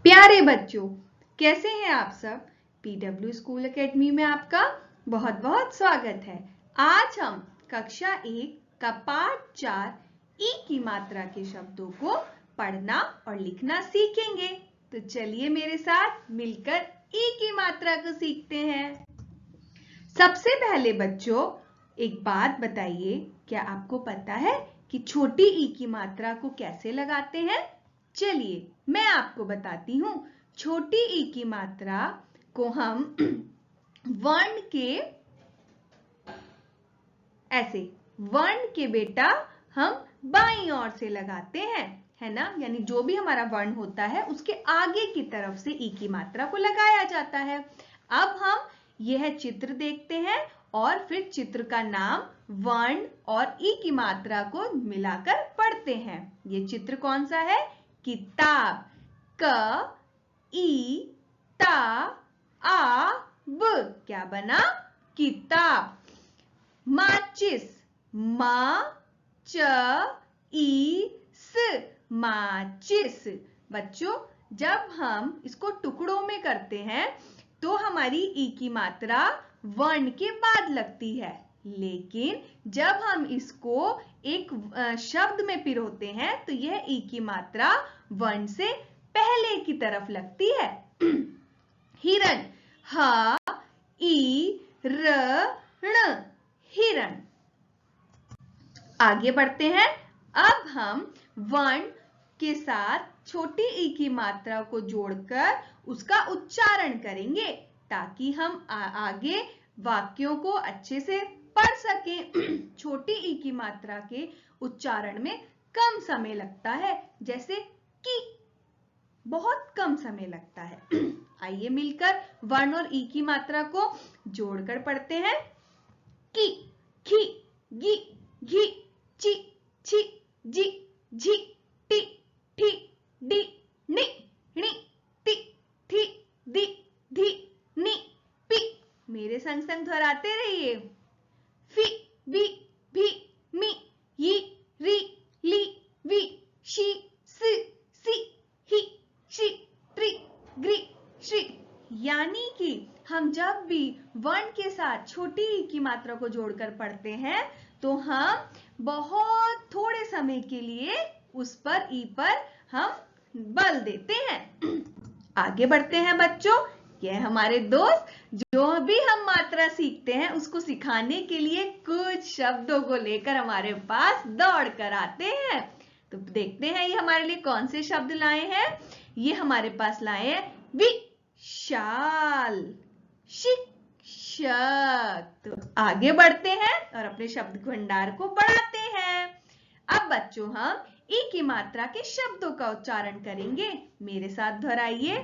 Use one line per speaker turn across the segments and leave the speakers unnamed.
प्यारे बच्चों, कैसे हैं आप सब? पीडब्ल्यू स्कूल एकेडमी में आपका बहुत बहुत स्वागत है। आज हम कक्षा 1 का पाठ 4 ई की मात्रा के शब्दों को पढ़ना और लिखना सीखेंगे। तो चलिए मेरे साथ मिलकर ई की मात्रा को सीखते हैं। सबसे पहले बच्चों, एक बात बताइए, क्या आपको पता है कि छोटी ई की मात्रा को कैसे लगाते हैं? चलिए मैं आपको बताती हूँ। छोटी ई की मात्रा को हम वर्ण के ऐसे वर्ण के बेटा हम बाईं ओर से लगाते हैं, है ना? यानी जो भी हमारा वर्ण होता है उसके आगे की तरफ से ई की मात्रा को लगाया जाता है। अब हम यह चित्र देखते हैं और फिर चित्र का नाम, वर्ण और ई की मात्रा को मिलाकर पढ़ते हैं। ये चित्र कौन सा है? किताब। क ई ता आ ब, क्या बना? किताब। माचिस। मा च ई स, माचिस। बच्चों, जब हम इसको टुकड़ों में करते हैं तो हमारी ई की मात्रा वर्ण के बाद लगती है, लेकिन जब हम इसको एक शब्द में पिरोते हैं तो यह ई की मात्रा वर्ण से पहले की तरफ लगती है। हिरण। ह ई र ण, हिरण। आगे बढ़ते हैं। अब हम वर्ण के साथ छोटी ई की मात्रा को जोड़कर उसका उच्चारण करेंगे ताकि हम आगे वाक्यों को अच्छे से पढ़ सकें। छोटी ई की मात्रा के उच्चारण में कम समय लगता है, जैसे कि बहुत कम समय लगता है। आइए मिलकर वर्ण और ई की मात्रा को जोड़कर पढ़ते हैं। की, खी, गी, घी, ची, छी, जी, झी, टी, ठी, डी, नी, णी, टी, थी, दी, धी, नी, पी। मेरे संग संग दोहराते रहिए। फी, बी, भी, मी, यी, री, ली, वी, शी, सी, सी, ही, शी, ट्री, ग्री, श्री। यानी कि हम जब भी वर्ण के साथ छोटी ई की मात्रा को जोड़कर पढ़ते हैं तो हम बहुत थोड़े समय के लिए उस पर ई पर हम बल देते हैं। आगे बढ़ते हैं बच्चों। यह हमारे दोस्त जो भी हम मात्रा सीखते हैं उसको सिखाने के लिए कुछ शब्दों को लेकर हमारे पास दौड़ कर आते हैं। तो देखते हैं ये हमारे लिए कौन से शब्द लाए हैं। ये हमारे पास लाए हैं विशाल, शिक्षक। तो आगे बढ़ते हैं और अपने शब्द भंडार को बढ़ाते हैं। अब बच्चों हम ई की मात्रा के शब्दों का उच्चारण करेंगे। मेरे साथ दोहराइए।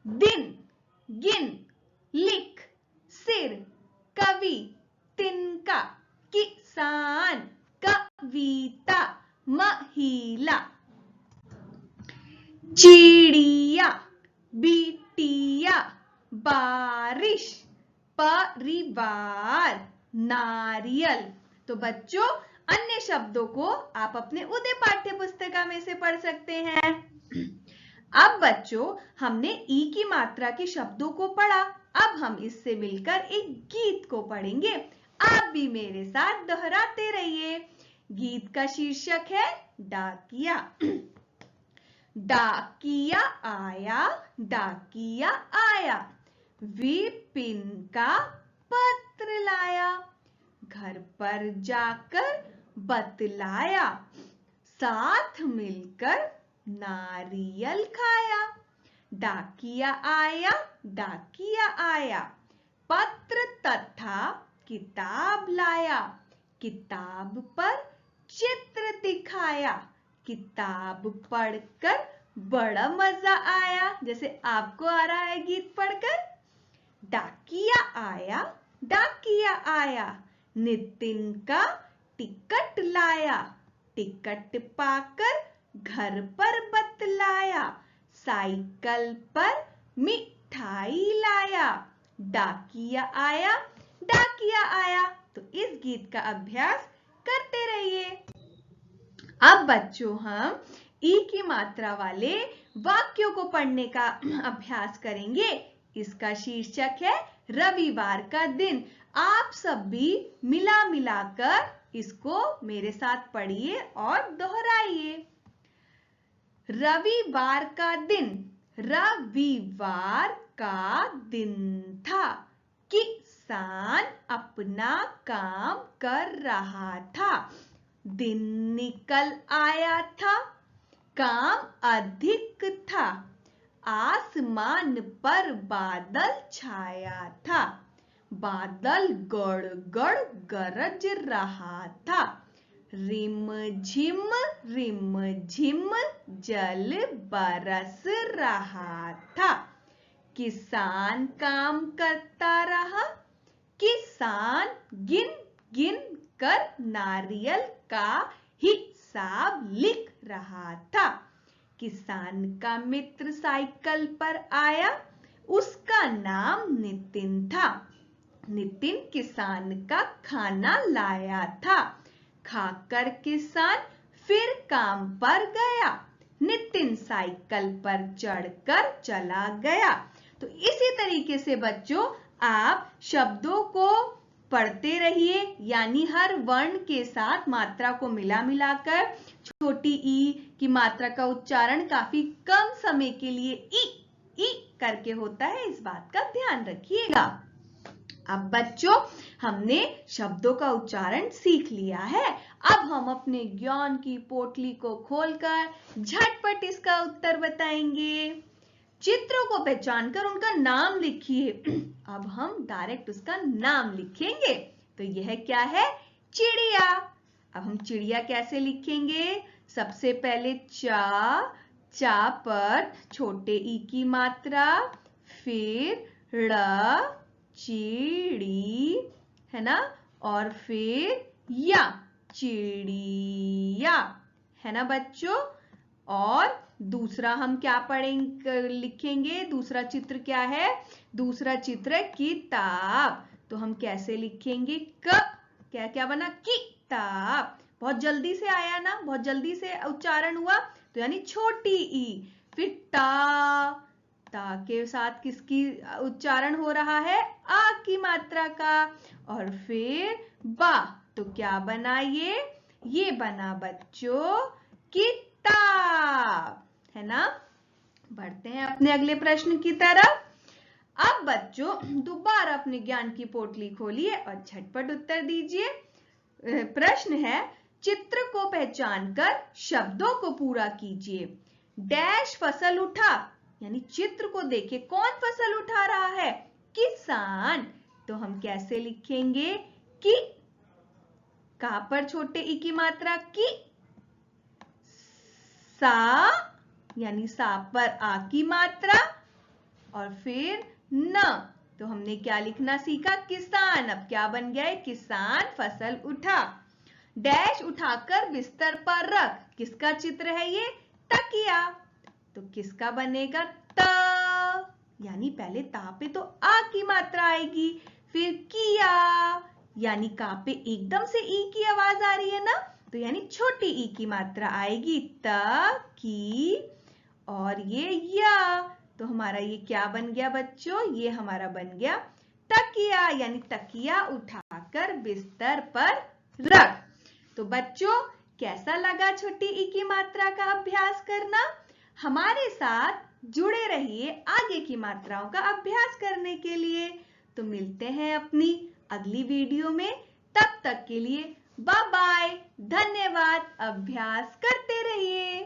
दिन, गिन, लिख, सिर, कवि, तिनका, किसान, कविता, महिला। चिड़िया, बिटिया, बारिश, परिवार, नारियल। तो बच्चों, अन्य शब्दों को आप अपने उदय पाठ्य पुस्तिका में से पढ़ सकते हैं। अब बच्चों, हमने ई की मात्रा के शब्दों को पढ़ा। अब हम इससे मिलकर एक गीत को पढ़ेंगे। आप भी मेरे साथ दोहराते रहिए। गीत का शीर्षक है डाकिया। डाकिया आया, डाकिया आया, विपिन का पत्र लाया, घर पर जाकर बतलाया, साथ मिलकर नारियल खाया। डाकिया आया, डाकिया आया, पत्र तथा किताब लाया, किताब पर चित्र दिखाया, किताब पढ़कर बड़ा मजा आया। जैसे आपको आ रहा है गीत पढ़कर। डाकिया आया, डाकिया आया, नितिन का टिकट लाया, टिकट पाकर घर पर बतलाया, साइकिल पर मिठाई लाया। डाकिया आया, डाकिया आया। तो इस गीत का अभ्यास करते रहिए। अब बच्चों हम ई की मात्रा वाले वाक्यों को पढ़ने का अभ्यास करेंगे। इसका शीर्षक है रविवार का दिन। आप सब भी मिला मिलाकर इसको मेरे साथ पढ़िए और दोहराइए। रविवार का दिन। रविवार का दिन था। किसान अपना काम कर रहा था। दिन निकल आया था। काम अधिक था। आसमान पर बादल छाया था। बादल गड़गड़ गरज रहा था। रिमझिम रिमझिम जल बरस रहा था। किसान काम करता रहा। किसान गिन गिन कर नारियल का हिसाब लिख रहा था। किसान का मित्र साइकिल पर आया। उसका नाम नितिन था। नितिन किसान का खाना लाया था। खाकर किसान फिर काम पर गया। नितिन साइकिल पर चढ़कर चला गया। तो इसी तरीके से बच्चों आप शब्दों को पढ़ते रहिए, यानी हर वर्ण के साथ मात्रा को मिला मिलाकर छोटी ई की मात्रा का उच्चारण काफी कम समय के लिए ई करके होता है, इस बात का ध्यान रखिएगा। अब बच्चों हमने शब्दों का उच्चारण सीख लिया है। अब हम अपने ज्ञान की पोटली को खोलकर झटपट इसका उत्तर बताएंगे। चित्रों को पहचान कर उनका नाम लिखिए। अब हम डायरेक्ट उसका नाम लिखेंगे। तो यह क्या है? चिड़िया। अब हम चिड़िया कैसे लिखेंगे? सबसे पहले चा पर छोटे ई की मात्रा, फिर ड़ चिड़ी, है ना, और फिर या चिड़िया, है ना बच्चों। और दूसरा हम क्या पढ़ेंगे, लिखेंगे? दूसरा चित्र क्या है? दूसरा चित्र है किताब। तो हम कैसे लिखेंगे? क्या क्या बना? किताब। बहुत जल्दी से आया ना, बहुत जल्दी से उच्चारण हुआ, तो यानी छोटी ई। फिर ता के साथ किसकी उच्चारण हो रहा है? आ की मात्रा का। और फिर बा, तो क्या बना ये बना बच्चों किताब, है ना। बढ़ते हैं अपने अगले प्रश्न की तरफ। अब बच्चों दोबारा अपने ज्ञान की पोटली खोलिए और झटपट उत्तर दीजिए। प्रश्न है, चित्र को पहचानकर शब्दों को पूरा कीजिए। डैश फसल उठा, यानी चित्र को देखे कौन फसल उठा रहा है? किसान। तो हम कैसे लिखेंगे? कि कहां पर छोटे ई की मात्रा? की। सा, यानी सा पर आ की मात्रा, और फिर न। तो हमने क्या लिखना सीखा? किसान। अब क्या बन गया है? किसान फसल उठा। डैश उठाकर बिस्तर पर रख, किसका चित्र है ये? तकिया। तो किसका बनेगा? त, यानी पहले ता पे तो आ की मात्रा आएगी, फिर किया, यानी का पे एकदम से ई की आवाज आ रही है ना, तो यानी छोटी ई की मात्रा आएगी, त की, और ये या। तो हमारा ये क्या बन गया बच्चों? ये हमारा बन गया तकिया, यानी तकिया उठाकर बिस्तर पर रख। तो बच्चों कैसा लगा छोटी ई की मात्रा का अभ्यास करना? हमारे साथ जुड़े रहिए आगे की मात्राओं का अभ्यास करने के लिए। तो मिलते हैं अपनी अगली वीडियो में। तब तक के लिए बाय बाय, धन्यवाद। अभ्यास करते रहिए।